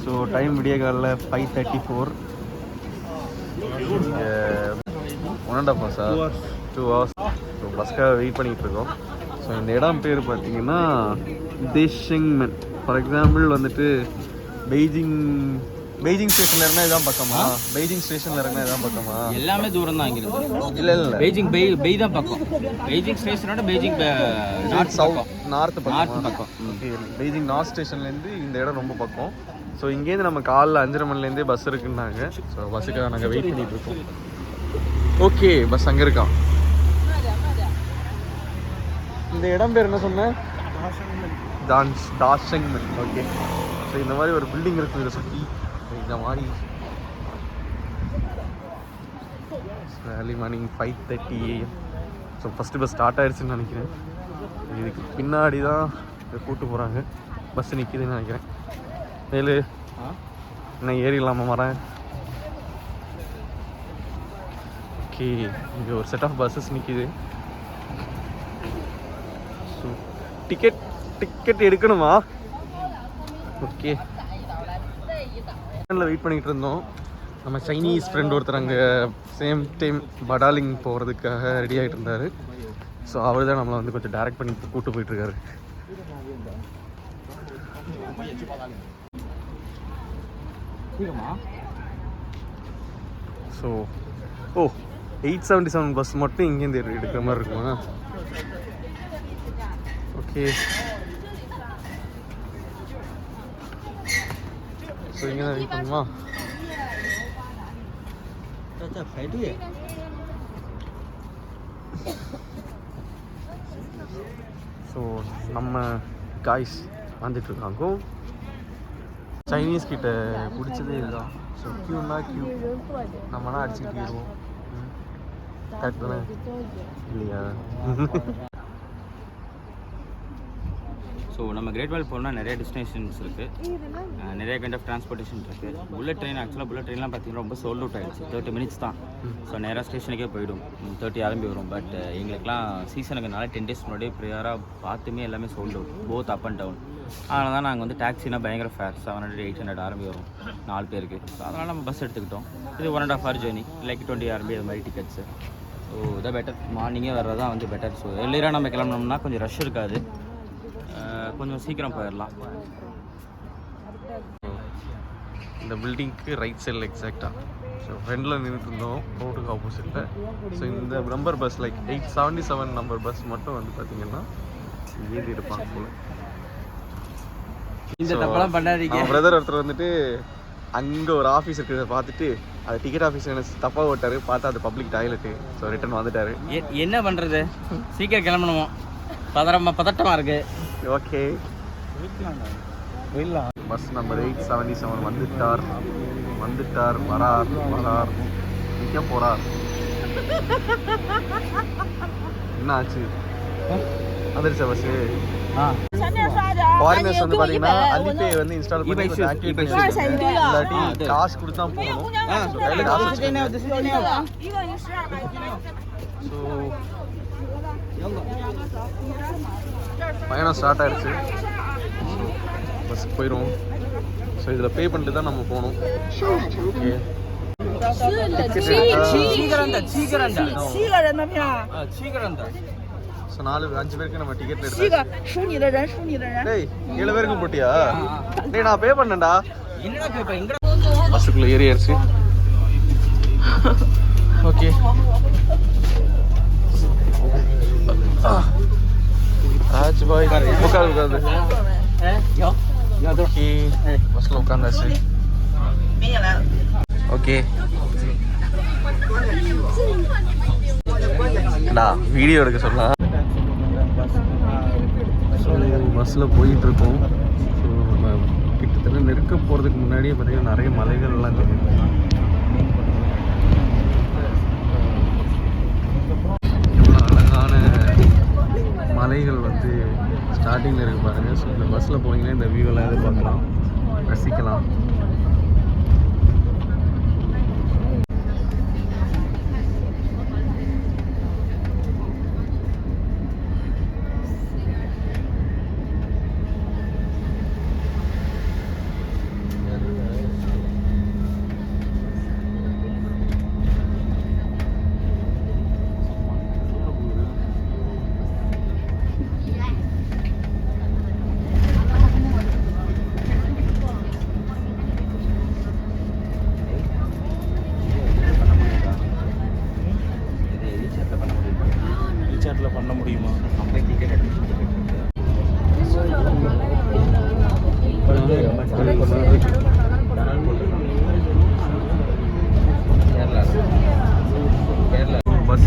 So time விடிய காலில் 5:34. 1.5 hours 2 hours. So பஸ்க்காக wait பண்ணிகிட்டு இருக்கோம். ஸோ இந்த இடம் பேர் பார்த்தீங்கன்னா தேஷங்மென். ஃபார் எக்ஸாம்பிள் வந்துட்டு பெய்ஜிங் ஸ்டேஷன்ல இருந்தா இதான் பக்கமா? பெய்ஜிங் ஸ்டேஷன்ல இருந்தா இதான் பக்கமா? எல்லாமே தூரம் தான் இங்கிருந்து. இல்ல பெய்ஜிங் பெய் தான் பக்கம். பெய்ஜிங் ஸ்டேஷனோட பெய்ஜிங் நார்த் பக்கம். ஓகே, பெய்ஜிங் நார்த் ஸ்டேஷன்ல இருந்து இந்த இடம் ரொம்ப பக்கம். ஸோ இங்கேருந்து நம்ம காலைல 5:30 மணிலேருந்தே பஸ் இருக்குன்னாங்க. ஸோ பஸ்ஸுக்காக நாங்கள் வெயிட் பண்ணிட்டு இருக்கோம். ஓகே, பஸ் அங்கே இருக்கான். இந்த இடம் பேர் என்ன சொன்னேன்? தாஷங்மென். ஓகே, ஸோ இந்த மாதிரி ஒரு பில்டிங் இருக்குது இதை சுற்றி. இந்த மாதிரி early morning 5:30 AM. So first bus start ஆகிடுச்சுன்னு நினைக்கிறேன். இதுக்கு பின்னாடி தான் இதை கூப்பிட்டு போகிறாங்க. பஸ் நிற்கிதுன்னு நினைக்கிறேன். மேலு என்ன ஏறிடலாமா வரேன்? ஓகே, இங்கே ஒரு செட் ஆஃப் பஸ்ஸஸ் நிற்கிது. ஸோ டிக்கெட் எடுக்கணுமா? ஓகே, வெயிட் பண்ணிகிட்டு இருந்தோம். நம்ம சைனீஸ் ஃப்ரெண்ட் ஒருத்தர் அங்கே சேம் டைம் படாலிங் போகிறதுக்காக ரெடி ஆகிட்டு இருந்தார். ஸோ அவர் தான் நம்மளை வந்து கொஞ்சம் டைரக்ட் பண்ணி கூப்பிட்டு போயிட்டுருக்காரு. ஸோ 877 பஸ் மட்டும் இங்கேருந்து எடுக்கிற மாதிரி இருக்குமா? ஓகே, ஸோ இங்கே தான் வெயிட் பண்ணுமா? ஸோ நம்ம காய்ஸ் வந்துட்டுருக்காங்க. சைனீஸ் கிட்ட பிடிச்சதே இதுதான். ஸோ கியூனா கியூ, நம்மலாம் அடிச்சுக்கிட்டு போயிடுவோம். கரெக்ட் தானே இல்லையா? ஸோ நம்ம கிரேட் வால் போகணுன்னா நிறைய டெஸ்டினேஷன்ஸ் இருக்குது, நிறைய கைண்ட் ஆஃப் டிரான்ஸ்போர்ட்டேஷன் இருக்குது. புல்லட் ட்ரெயின் புல்லட் ட்ரெயின்லாம் பார்த்தீங்கன்னா ரொம்ப சோல்ட் அவுட் ஆகிடுச்சு. 30 minutes தான். ஸோ நேராக ஸ்டேஷனுக்கே போயிடும். 30 ஆரம்பி வரும். பட் எங்களுக்குலாம் சீசனுக்குனால 10 days முன்னாடியே ப்ரியராக பார்த்துமே எல்லாமே sold out, both up and down. அதனால தான் நாங்கள் வந்து டாக்ஸினா பயங்கர ஃபேர், 700 800 ஆரம்பி வரும் 4 பேருக்கு. ஸோ அதனால் நம்ம பஸ் எடுத்துக்கிட்டோம். இது 1.5 hour ஜேர்னி, லைக் 20 ஆரம்பி அது மாதிரி டிக்கெட்ஸு. ஸோ இதான் பெட்டர், மார்னிங்கே வர்றது தான் வந்து பெட்டர். ஸோ எல்லோரும் நம்ம கிளம்புனோம்னா கொஞ்சம் ரஷ் இருக்காது, கொஞ்சம் சீக்கிரம் போயிடலாம். இந்த பில்டிங்க்கு ரைட் சைடில் எக்ஸாக்டாக ஸோ ஃப்ரெண்டில் நின்றுட்டு இருந்தோம், ரோட்டுக்கு ஆப்போசிட்டில். ஸோ இந்த number bus like 877 number bus மட்டும் வந்து பார்த்தீங்கன்னா ஏறி இருப்பாங்க போல. இந்த தப்பெல்லாம் பண்ணாதீங்க. பிரதர் ஒருத்தர் வந்துட்டு அங்கே ஒரு ஆஃபீஸ் இருக்கிறத பார்த்துட்டு அது டிக்கெட் ஆஃபீஸ் என்ன தப்பாக ஓட்டாரு, பார்த்தா அது பப்ளிக் டாய்லெட்டு. ஸோ ரிட்டர்ன் வந்துட்டாரு. என்ன பண்ணுறது, சீக்கிரம் கிளம்பணுமோ, பதட்டமாக இருக்குது. ஓகே, பஸ் நம்பர் 877 வந்துட்டார் வரார் நிற்க போகிறார். என்ன ஆச்சு? வந்துருச்சா பஸ்ஸு? ஃபாரினர்ஸ் வந்து பார்த்தீங்கன்னா அலிபே வந்து இன்ஸ்டால் பண்ணி ஆக்டிவேட் பண்ணி இல்லாட்டி காசு கொடுத்து தான் போகணும். ஸோ பயணம் ஸ்டார்ட் ஆயிடுச்சு. பஸ்ஸுக்கு போயிடுவோம். ஸோ இதில் பே பண்ணிட்டு தான் நம்ம போகணும். ஓகே, ஸோ 4-5 பேருக்கு நம்ம டிக்கெட் எடுத்தோம். 7 பேருக்கு போட்டியா? டேய் நான் பே பண்ணேன்டா. பஸ்ஸுக்குள்ளே ஏறியாச்சு. ஓகே, ஆச்சு பாய். உட்காந்து ஓகே, பஸ்ஸில் உட்காந்தாச்சு. ஓகே வீடியோ எடுக்க சொல்லலாம். ஸோ பஸ்ஸில் போயிட்டுருக்கோம். ஸோ நம்ம கிட்டத்தட்ட நெருக்க போகிறதுக்கு முன்னாடியே பார்த்தீங்கன்னா நிறைய மலைகள்லாம் தெரியும். எவ்வளோ அழகான மலைகள் வந்து ஸ்டார்டிங்கில் இருக்குது பாருங்கள். ஸோ இந்த பஸ்ஸில் போனீங்கன்னா இந்த வியூவெல்லாம் எதிர்பார்க்கலாம், ரசிக்கலாம்.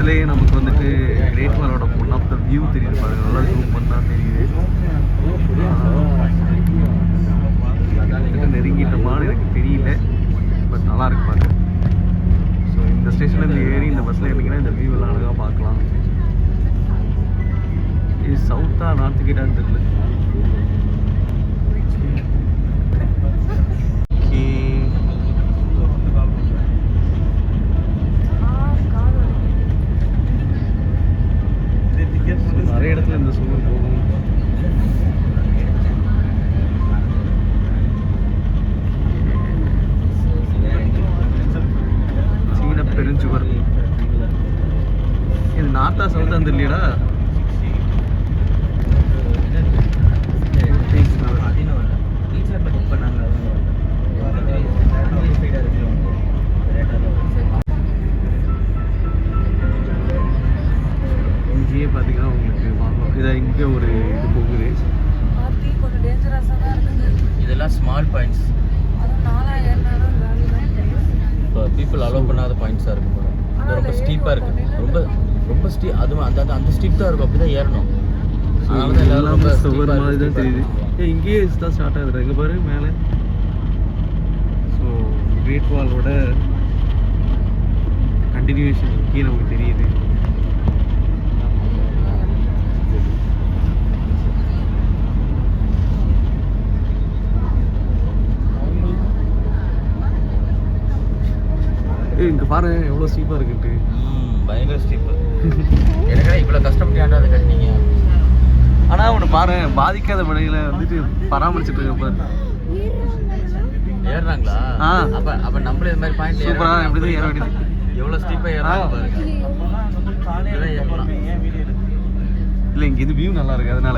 பஸ்லேயே நமக்கு வந்துட்டு கிரேட் வாலோட ஒன் ஆஃப் த வியூ தெரியுது பாருங்க, நல்லா ஜூம் பண்ணால் தெரியுது. நெருங்கிட்டோமான்னு எனக்கு தெரியல, பட் நல்லா இருக்கு பாருங்க. ஸோ இந்த ஸ்டேஷன்லேருந்து ஏறி இந்த பஸ்ஸில் ஏறிங்கன்னா இந்த வியூ எல்லாம் அழகாக பார்க்கலாம். இது சவுத்தா நார்த்து கிட்டான்னு தெரியல. நிறைய இடத்துல இந்த சுவர் போகும். சீன பெருஞ்சுவர். இது நார்த்தா சவுத்தா தெரியலடா. இங்கேயே பார்த்தீங்கன்னா உங்களுக்கு வாங்கலாம். இதை இங்கே ஒரு இது போகுது. இதெல்லாம் ஸ்மால் பாயிண்ட்ஸ், இப்போ பீப்புள் அலோவ் பண்ணாத பாயிண்ட்ஸாக இருக்கும் போல. இது ரொம்ப ஸ்டீப்பாக இருக்குது, ரொம்ப ரொம்ப அதுவும் அந்த அந்த ஸ்டீப் தான் இருக்கும், அப்படி தான் ஏறணும். அதனால தான் எல்லாரும் ரொம்ப சுவர் மாதிரி தான் தெரியுது. இங்கேயே தான் ஸ்டார்ட் ஆகுது, இங்கே பாரு மேலே. ஸோ கிரேட் வாலோட கண்டினியூஷன் இங்கேயே நமக்கு தெரியுது. இங்கே பாரு எவ்வளோ ஸ்டீப்பாக இருக்குன்ட்டு. பயங்கர ஸ்டீப்பு. எனக்கு இவ்வளோ கஷ்டப்பட்டு ஏன்டா அதை கட்டினீங்க. ஆனால் ஒன்று பாரு, பாதிக்காத முறையில் வந்துட்டு பராமரிச்சுட்டு இருக்க பாரு. ஏறுறாங்களா? அப்போ நம்மளே இது மாதிரி பாயிண்ட் சூப்பராக எப்படி தான் ஏற வேண்டியது. எவ்வளோ ஸ்டீப்பாக ஏறாங்க பாருங்க. இல்லை இங்கே வியூ நல்லா இருக்கு அதனால.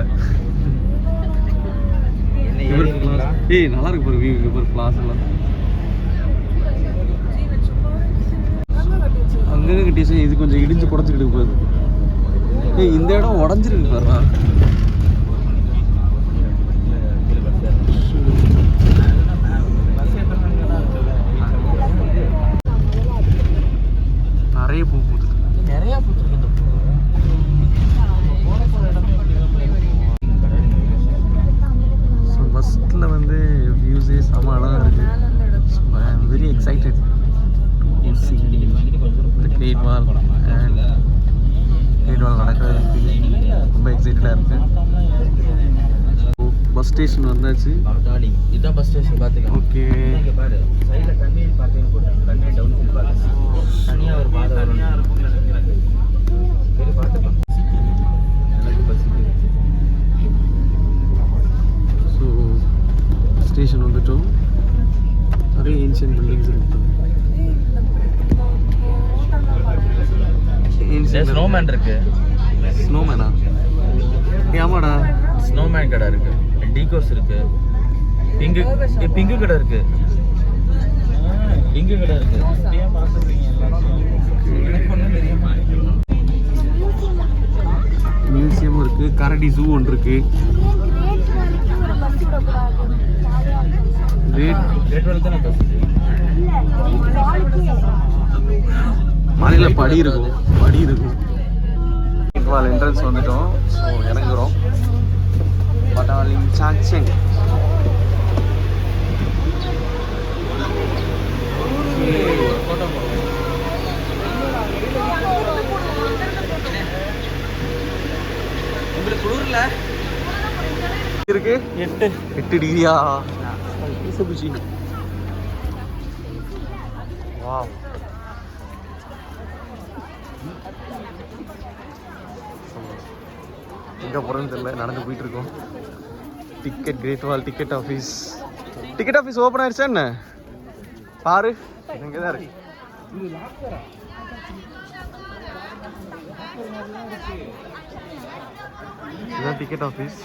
ஏய் நல்லா இருக்கு பாரு வியூ. இங்கே பாரு கிளாஸ் எல்லாம் அங்கே கட்டிச்சு. இது கொஞ்சம் இடிஞ்சு குடஞ்சிக்கிட்டு போகுது. ஏய் இந்த இடம் உடஞ்சிருக்கு பாருண்ணா. நிறைய பூ பூத்துட்டு, நிறையா பூத்துருக்கு இந்த பூ. ஸோ ஃபஸ்ட்டில் வந்து வியூஸே செம அழகாக இருக்குது. So I am very excited to see the Great Wall and Great Wall நடக்கிறதுக்கு ரொம்ப எக்ஸைட்டடாக இருக்குது. பஸ் ஸ்டேஷன் வந்தாச்சு. இதுதான் பஸ் ஸ்டேஷன் பார்த்துக்கலாம். ஓகே இங்கே பாரு, சைடில் கன்வீனியன்ட் பார்க்கிங் போட்டாங்க. கன்வீனியன்ட் டவுன் ஃபீல் பார்க்கலாம். தனியாக ஒரு பாதை வரும். சரி பார்த்துக்கலாம். எனக்கு பஸ். ஸோ ஸ்டேஷன் வந்துட்டோம். நிறைய ஏன்ஷியன்ட் பில்டிங்ஸ் இருக்கு. ஸ்னோமேன் இருக்கு. ஸ்னோமேனா? ஆமாடா, ஸ்னோமேன் கடை இருக்கு. டீகோஸ் இருக்கு. பிங்கு கடை இருக்கு. பிங்கு கடை இருக்கு. மியூசியமும் இருக்கு. கரடி ஜூ ஒன்று இருக்கு. மலையில படி இருக்கும். என்ட்ரன்ஸ் வந்துட்டோம். ஸோ இறங்குறோம். பட்டாலிங் சாங்செங். உங்களுக்கு குளிர்ல இருக்கு 8 டிகிரியா? வாவ். எங்கே போகிறோன்னு தெரியல, நடந்து போயிட்டு இருக்கோம். Ticket great wall ticket office open ஆயிடுச்சா என்ன பாரு. இங்கே தான் இருக்கு. இதுதான் ticket office.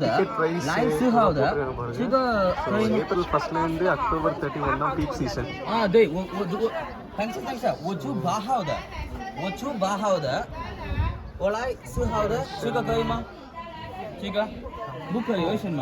Ticket price April 1 இருந்து அக்டோபர் 31 தான் பீக் சீசன். 对，等一下，我住8号的，我来4号的，这个可以吗？这个不可以，为什么？